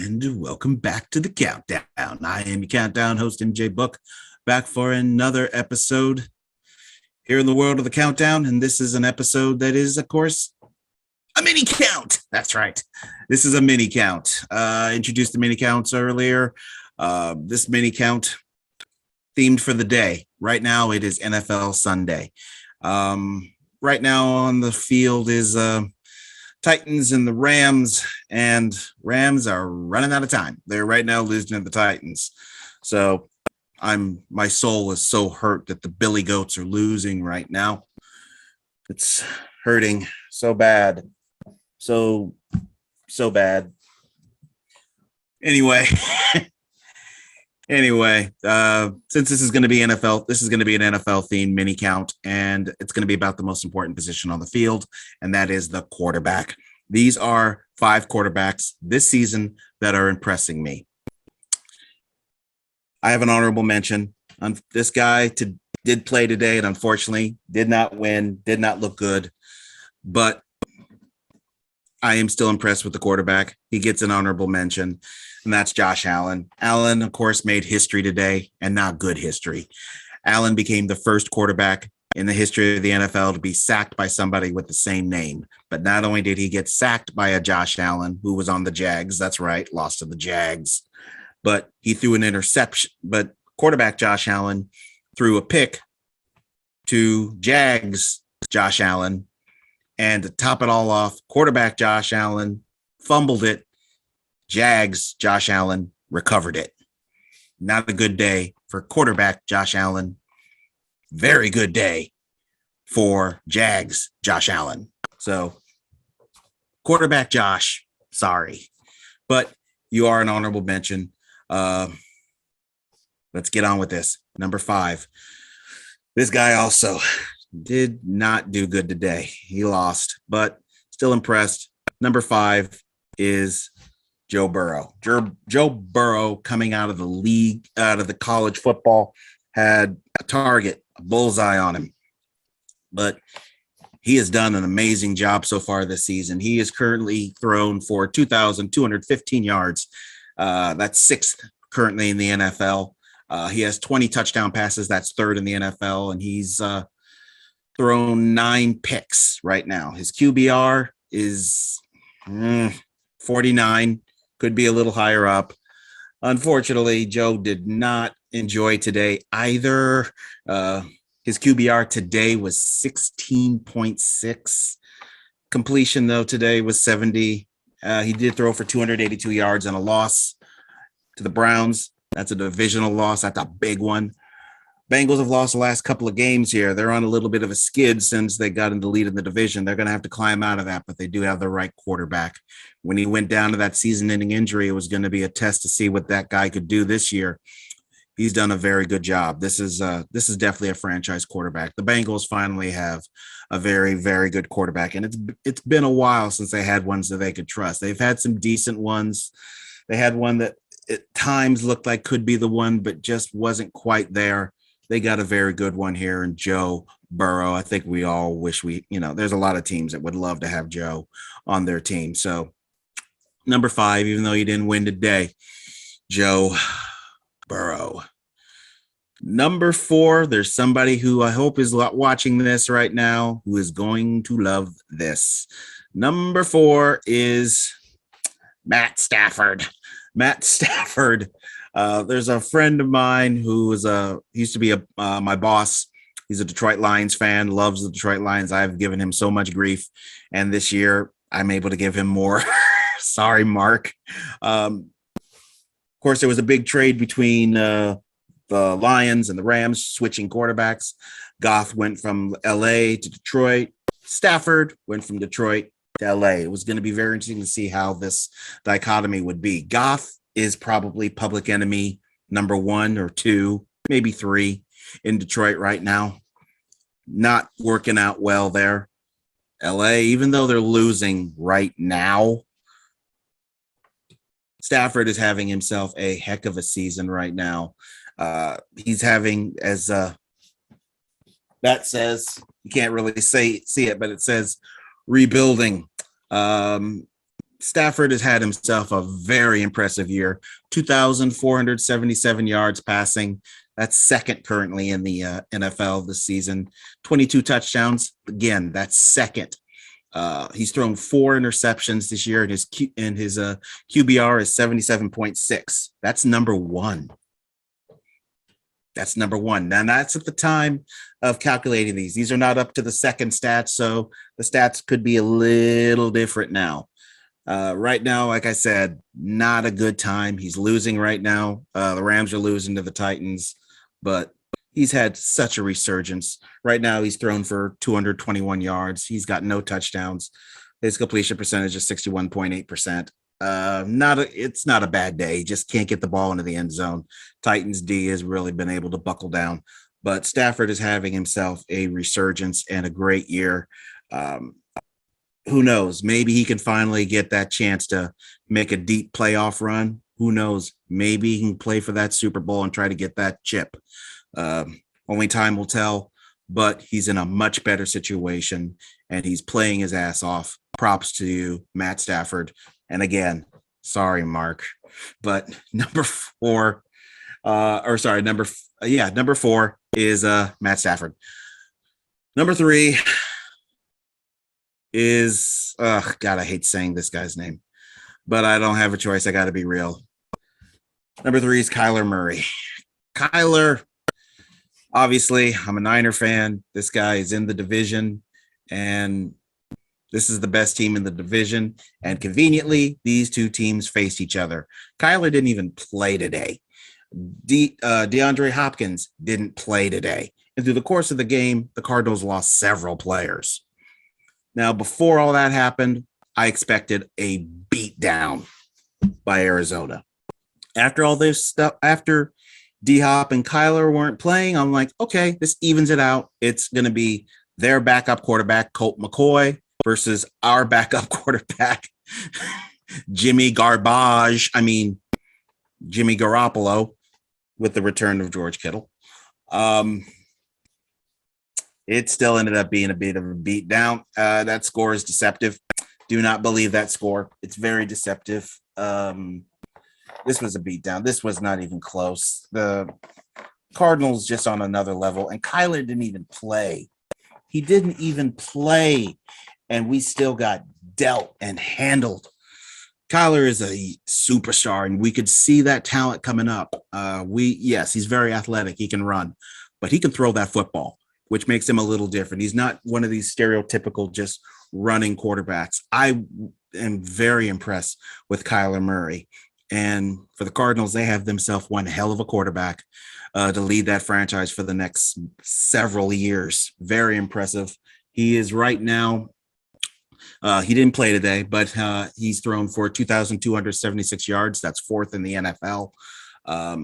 and welcome back to the Countdown. I am your Countdown host, MJ Book, back for another episode here in the world of the Countdown. And this is an episode that is, of course, a mini count. That's right. This is a mini count. Introduced the mini counts earlier. This mini count themed for the day. Right now, it is NFL Sunday. Right now on the field is Titans and the Rams, and Rams are running out of time. They're right now losing to the Titans. So my soul is so hurt that the Billy Goats are losing right now. It's hurting so bad. So bad. Anyway, since this is going to be NFL, this is going to be an NFL themed mini count, and it's going to be about the most important position on the field, and that is the quarterback. These are 5 quarterbacks this season that are impressing me. I have an honorable mention on this guy. Did play today and unfortunately did not win, did not look good, but I am still impressed with the quarterback. He gets an honorable mention, and that's Josh Allen. Allen, of course, made history today, and not good history. Allen became the first quarterback in the history of the NFL to be sacked by somebody with the same name. But not only did he get sacked by a Josh Allen who was on the Jags, that's right, lost to the Jags, but he threw an interception. But quarterback Josh Allen threw a pick to Jags Josh Allen. And to top it all off, quarterback Josh Allen fumbled it. Jags Josh Allen recovered it. Not a good day for quarterback Josh Allen. Very good day for Jags Josh Allen. So quarterback Josh, sorry. But you are an honorable mention. Let's get on with this. Number 5. This guy also did not do good today. He lost, but still impressed. Number 5 is Joe Burrow. Joe Burrow, coming out of the league, out of the college football, had a target, a bullseye on him. But he has done an amazing job so far this season. He is currently thrown for 2,215 yards. That's 6th currently in the NFL. He has 20 touchdown passes. That's 3rd in the NFL, and he's thrown 9 picks right now. His QBR is 49, could be a little higher up. Unfortunately, Joe did not enjoy today either. His QBR today was 16.6. Completion, though, today was 70. He did throw for 282 yards and a loss to the Browns. That's a divisional loss. That's a big one. Bengals have lost the last couple of games here. They're on a little bit of a skid since they got into the lead in the division. They're going to have to climb out of that, but they do have the right quarterback. When he went down to that season-ending injury, it was going to be a test to see what that guy could do this year. He's done a very good job. This is definitely a franchise quarterback. The Bengals finally have a very, very good quarterback, and it's been a while since they had ones that they could trust. They've had some decent ones. They had one that at times looked like could be the one, but just wasn't quite there. They got a very good one here in Joe Burrow. I think we all wish there's a lot of teams that would love to have Joe on their team. So number 5, even though he didn't win today, Joe Burrow. Number 4, there's somebody who I hope is watching this right now who is going to love this. Number 4 is Matt Stafford. Matt Stafford. There's a friend of mine who used to be my boss. He's a Detroit Lions fan, loves the Detroit Lions. I've given him so much grief, and this year I'm able to give him more. Sorry, Mark. Of course, there was a big trade between the Lions and the Rams, switching quarterbacks. Goff went from LA to Detroit. Stafford went from Detroit to LA. It was going to be very interesting to see how this dichotomy would be. Goff is probably public enemy number 1 or 2, maybe 3 in Detroit right now. Not working out well there. LA, even though they're losing right now, Stafford is having himself a heck of a season right now. He's having, as that says, you can't really see it, but it says rebuilding. Stafford has had himself a very impressive year. 2,477 yards passing. That's second currently in the NFL this season. 22 touchdowns. Again, that's second. He's thrown 4 interceptions this year, and his QBR is 77.6. That's number one. That's number one. Now, that's at the time of calculating these. These are not up to the second stats, so the stats could be a little different now. Right now, like I said, not a good time. He's losing right now. The Rams are losing to the Titans, but he's had such a resurgence. Right now, he's thrown for 221 yards. He's got no touchdowns. His completion percentage is 61.8%. It's not a bad day. He just can't get the ball into the end zone. Titans D has really been able to buckle down, but Stafford is having himself a resurgence and a great year. Who knows? Maybe he can finally get that chance to make a deep playoff run. Who knows? Maybe he can play for that Super Bowl and try to get that chip. Only time will tell, but he's in a much better situation and he's playing his ass off. Props to you, Matt Stafford. And again, sorry, Mark, but number 4 is Matt Stafford. Number 3 is God, I hate saying this guy's name, but I don't have a choice. I got to be real. Number 3 is Kyler Murray. Kyler, obviously, I'm a Niner fan. This guy is in the division, and this is the best team in the division. And conveniently, these two teams faced each other. Kyler didn't even play today. DeAndre Hopkins didn't play today. And through the course of the game, the Cardinals lost several players. Now, before all that happened, I expected a beatdown by Arizona. After all this stuff, after D-Hop and Kyler weren't playing, I'm like, okay, this evens it out. It's going to be their backup quarterback, Colt McCoy, versus our backup quarterback, Jimmy Garoppolo, with the return of George Kittle. It still ended up being a bit of a beatdown. That score is deceptive. Do not believe that score. It's very deceptive. This was a beatdown. This was not even close. The Cardinals just on another level, and Kyler didn't even play. He didn't even play, and we still got dealt and handled. Kyler is a superstar, and we could see that talent coming up. Yes, he's very athletic. He can run, but he can throw that football, which makes him a little different. He's not one of these stereotypical just running quarterbacks. I am very impressed with Kyler Murray. And for the Cardinals, they have themselves one hell of a quarterback to lead that franchise for the next several years. Very impressive. He is right now, he didn't play today, but he's thrown for 2,276 yards. That's 4th in the NFL.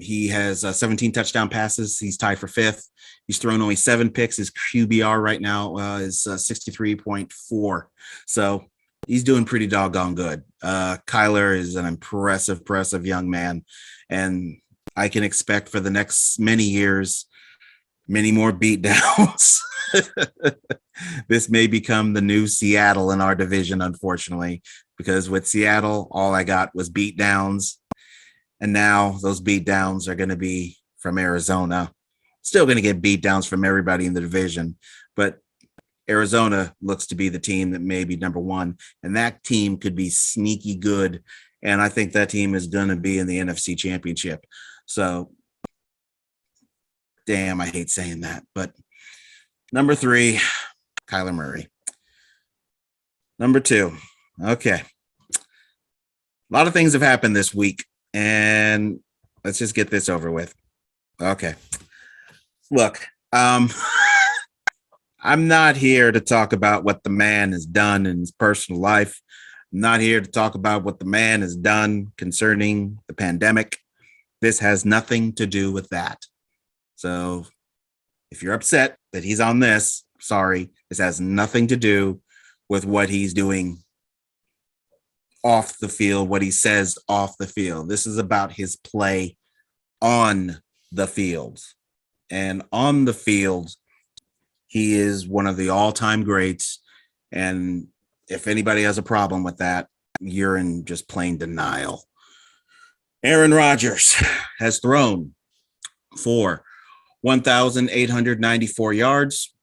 He has 17 touchdown passes. He's tied for 5th. He's thrown only 7 picks. His QBR right now is 63.4. So he's doing pretty doggone good. Kyler is an impressive young man. And I can expect for the next many years, many more beatdowns. This may become the new Seattle in our division, unfortunately, because with Seattle, all I got was beatdowns. And now those beatdowns are going to be from Arizona. Still going to get beatdowns from everybody in the division, but Arizona looks to be the team that may be number 1, and that team could be sneaky good. And I think that team is going to be in the NFC Championship. So, damn, I hate saying that, but number 3, Kyler Murray. Number 2, okay. A lot of things have happened this week, and let's just get this over with. Okay. Look, I'm not here to talk about what the man has done in his personal life. I'm not here to talk about what the man has done concerning the pandemic. This has nothing to do with that. So if you're upset that he's on this, sorry, this has nothing to do with what he's doing off the field, what he says off the field. This is about his play on the field. And on the field, he is one of the all-time greats. And if anybody has a problem with that, you're in just plain denial. Aaron Rodgers has thrown for 1,894 yards.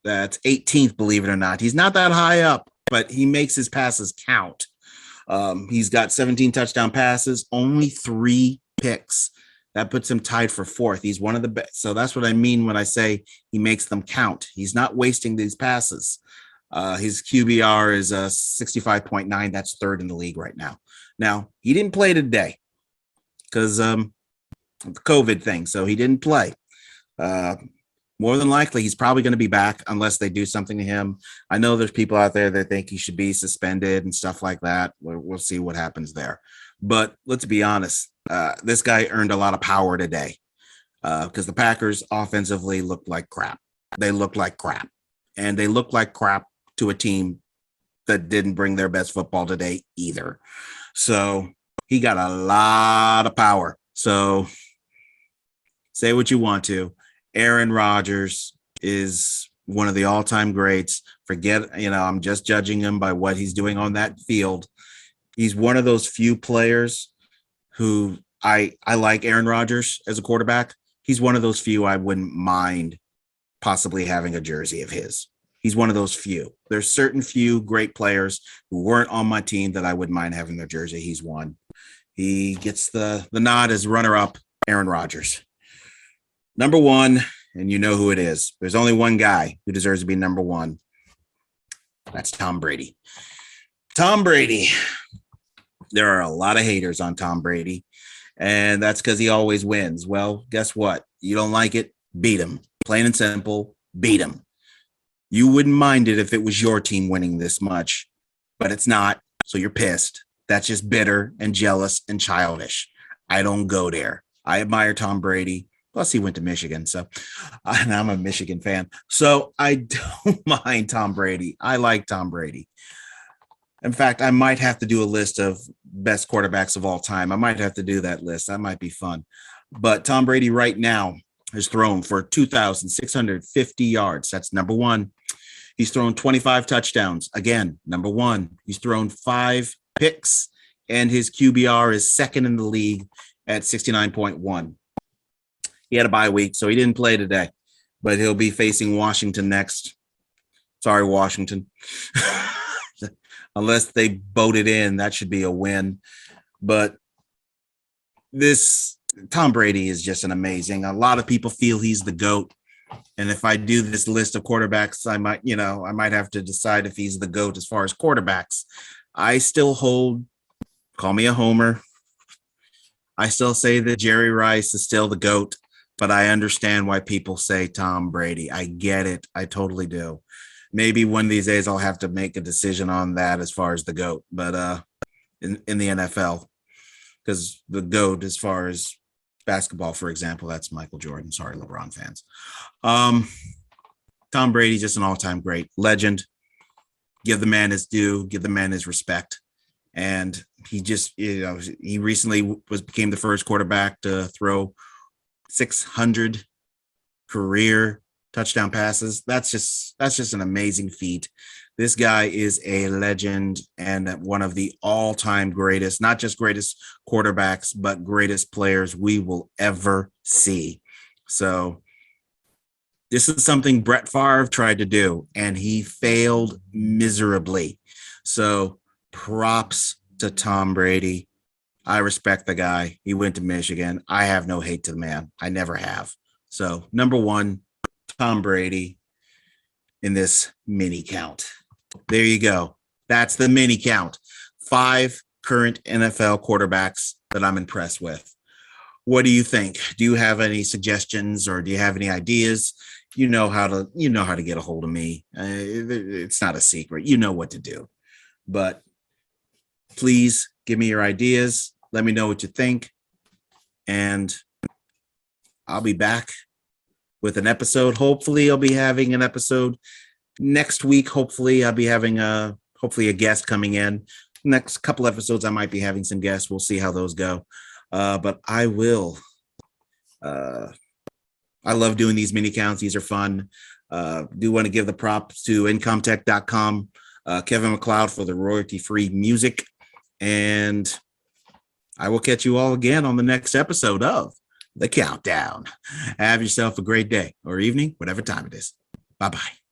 That's 18th, believe it or not. He's not that high up, but he makes his passes count. He's got 17 touchdown passes, only 3 picks. That puts him tied for 4th. He's one of the best. So that's what I mean when I say he makes them count. He's not wasting these passes. His QBR is 65.9. That's 3rd in the league right now. Now, he didn't play today because of the COVID thing. So he didn't play. More than likely, he's probably going to be back unless they do something to him. I know there's people out there that think he should be suspended and stuff like that. We'll see what happens there. But let's be honest. This guy earned a lot of power today because the Packers offensively looked like crap. They looked like crap. And they looked like crap to a team that didn't bring their best football today either. So he got a lot of power. So say what you want to. Aaron Rodgers is one of the all-time greats. I'm just judging him by what he's doing on that field. He's one of those few players who I like Aaron Rodgers as a quarterback. He's one of those few I wouldn't mind possibly having a jersey of his. He's one of those few. There's certain few great players who weren't on my team that I wouldn't mind having their jersey. He's one. He gets the nod as runner-up, Aaron Rodgers. Number 1, and you know who it is. There's only one guy who deserves to be number 1. That's Tom Brady. Tom Brady. There are a lot of haters on Tom Brady, and that's because he always wins. Well, guess what? You don't like it? Beat him. Plain and simple, beat him. You wouldn't mind it if it was your team winning this much, but it's not, so you're pissed. That's just bitter and jealous and childish. I don't go there. I admire Tom Brady. Plus, he went to Michigan, and I'm a Michigan fan. So I don't mind Tom Brady. I like Tom Brady. In fact, I might have to do a list of best quarterbacks of all time. I might have to do that list. That might be fun. But Tom Brady right now has thrown for 2,650 yards. That's number 1. He's thrown 25 touchdowns. Again, number 1. He's thrown 5 picks, and his QBR is 2nd in the league at 69.1. He had a bye week, so he didn't play today, but he'll be facing Washington next. Sorry, Washington. Unless they boat it in, that should be a win. But this Tom Brady is just an amazing. A lot of people feel he's the GOAT. And if I do this list of quarterbacks, I might have to decide if he's the GOAT as far as quarterbacks. I still call me a homer. I still say that Jerry Rice is still the GOAT. But I understand why people say Tom Brady. I get it. I totally do. Maybe one of these days I'll have to make a decision on that as far as the GOAT, but in the NFL, because the GOAT as far as basketball, for example, that's Michael Jordan. Sorry, LeBron fans. Tom Brady, just an all-time great legend. Give the man his due. Give the man his respect. And he just, he recently became the first quarterback to throw 600 career touchdown passes. That's just an amazing feat. This guy is a legend and one of the all-time greatest, not just greatest quarterbacks, but greatest players we will ever see. So this is something Brett Favre tried to do, and he failed miserably. So props to Tom Brady. I respect the guy. He went to Michigan. I have no hate to the man. I never have. So number 1, Tom Brady in this mini count. There you go. That's the mini count. 5 current NFL quarterbacks that I'm impressed with. What do you think? Do you have any suggestions or do you have any ideas? You know how to get a hold of me. It's not a secret. You know what to do. But please give me your ideas. Let me know what you think. And I'll be back with an episode. Hopefully I'll be having an episode next week. Hopefully I'll be having a guest coming in. Next couple episodes, I might be having some guests. We'll see how those go. But I will. I love doing these mini counts. These are fun. Do want to give the props to incomtech.com, Kevin MacLeod for the royalty-free music. And I will catch you all again on the next episode of The Countdown. Have yourself a great day or evening, whatever time it is. Bye-bye.